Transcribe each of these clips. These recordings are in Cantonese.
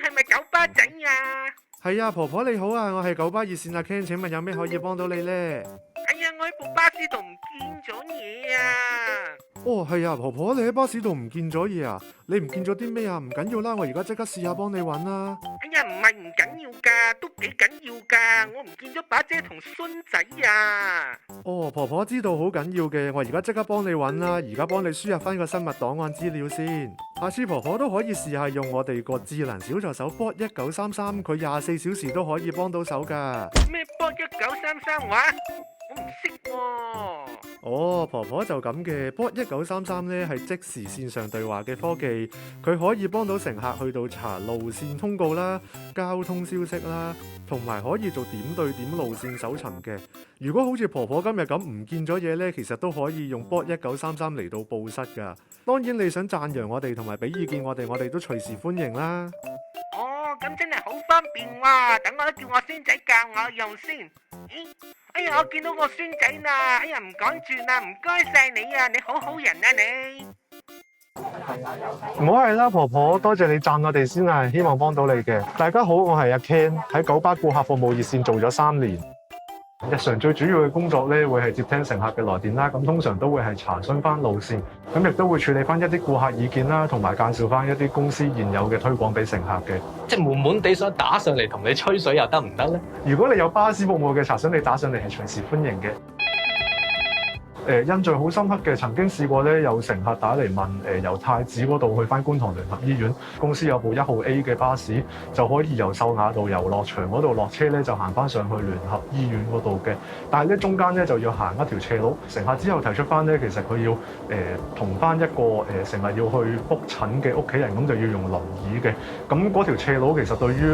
係咪九巴仔啊？係啊，婆婆你好啊，我係九巴熱線阿 Ken，請問有咩可以幫到你呢？哎呀，我喺部巴士度唔見咗嘢啊！哦，係啊，婆婆你喺巴士度唔見咗嘢啊？你唔見咗啲咩啊？唔緊要啦，我而家即刻試下幫你揾啦。哎呀，唔係唔緊要噶，都幾緊要噶，我唔見咗把遮同孫仔啊！哦，婆婆知道好緊要嘅，我而家即刻幫你揾啦，而家幫你輸入翻個生物檔案資料先。下次婆婆都可以試下用我哋個智能小助手 Bot1933，佢24小時都可以幫到手噶。咩波1933話？我唔識喎。哦，婆婆就咁嘅，Bot1933呢係即時線上對話嘅科技，佢可以幫到乘客去到查路線通告啦、交通消息啦，同埋可以做點對點路線搜尋嘅。如果好似婆婆今日咁唔見咗嘢呢，其實都可以用Bot1933嚟到報失噶。當然你想讚揚我哋同埋俾意見我哋都隨時歡迎啦。哦，咁真係好方便喎！等我叫我孫仔教我用先。咦？哎呀，我見到個孫仔啦！哎呀，唔趕住啦，唔該晒你啊！你好好人啊你。唔好係啦，婆婆，多謝你讚我哋先啊，希望幫到你嘅。大家好，我係阿 Ken，喺九巴顧客服務熱線做咗3年。日常最主要嘅工作咧，會係接聽乘客嘅來電啦。咁通常都會係查詢翻路線，咁亦都會處理翻一啲顧客意見啦，同埋介紹翻一啲公司現有嘅推廣俾乘客嘅。即係悶悶地想打上嚟同你吹水又得唔得咧？如果你有巴士服務嘅查詢，你打上嚟係隨時歡迎嘅。印象好深刻嘅，曾經試過咧，有乘客打嚟問，由太子嗰度去翻觀塘聯合醫院，公司有部1號 A 嘅巴士，就可以由秀雅道遊樂場嗰度落車咧，就行翻上去聯合醫院嗰度嘅。但係咧中間咧就要行一條斜路，乘客之後提出翻咧，其實佢要同翻一個成日要去覆診嘅屋企人，咁就要用輪椅嘅。咁嗰條斜路其實對於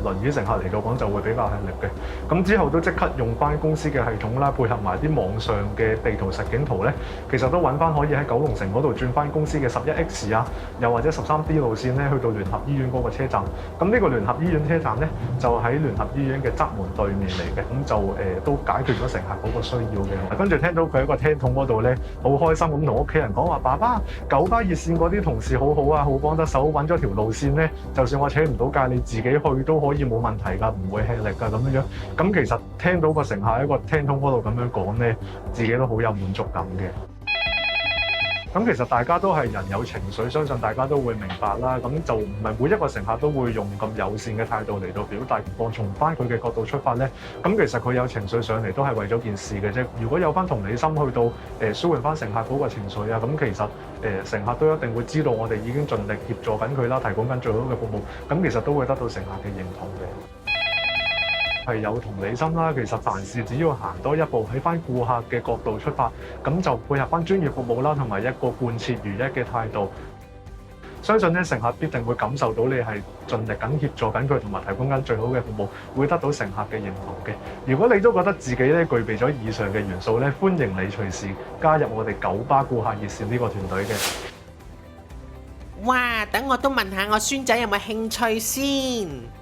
輪椅乘客嚟到講就會比較吃力嘅。咁之後都即刻用翻公司嘅系統啦，配合埋啲網上嘅地圖實景圖咧，其實都揾翻可以喺九龍城嗰度轉翻公司嘅11X 啊，又或者13D 路線咧，去到聯合醫院嗰個車站。咁呢個聯合醫院車站咧，就喺聯合醫院嘅側門對面嚟嘅，咁就都解決咗乘客嗰個需要嘅。跟住聽到佢喺個聽筒嗰度咧，好開心咁同屋企人講話：爸爸，九巴熱線嗰啲同事好好啊，好幫得手，揾咗條路線咧，就算我請唔到假，你自己去都可以冇問題㗎，唔會吃力㗎咁樣。咁其實聽到個乘客喺個聽筒嗰度咁樣講咧，自己都好有滿足感嘅。咁其實大家都係人有情緒，相信大家都會明白啦。咁就唔係每一個乘客都會用咁友善嘅態度嚟到表達。我從翻佢嘅角度出發咧，咁其實佢有情緒上嚟都係為咗件事嘅啫。如果有翻同理心去到舒緩翻乘客嗰個情緒啊，咁其實乘客都一定會知道我哋已經盡力協助緊佢啦，提供緊最好嘅服務。咁其實都會得到乘客嘅認同嘅。係有同理心啦，其實凡事只要行多一步，喺翻顧客嘅角度出發，咁就配合翻專業服務啦，同埋一個貫徹如一嘅態度。相信咧，乘客必定會感受到你係盡力緊協助緊佢，同埋提供緊最好嘅服務，會得到乘客嘅認同嘅。如果你都覺得自己咧具備咗以上嘅元素咧，歡迎你隨時加入我哋九巴顧客熱線呢個團隊嘅。哇！等我都問下我孫仔有冇興趣先。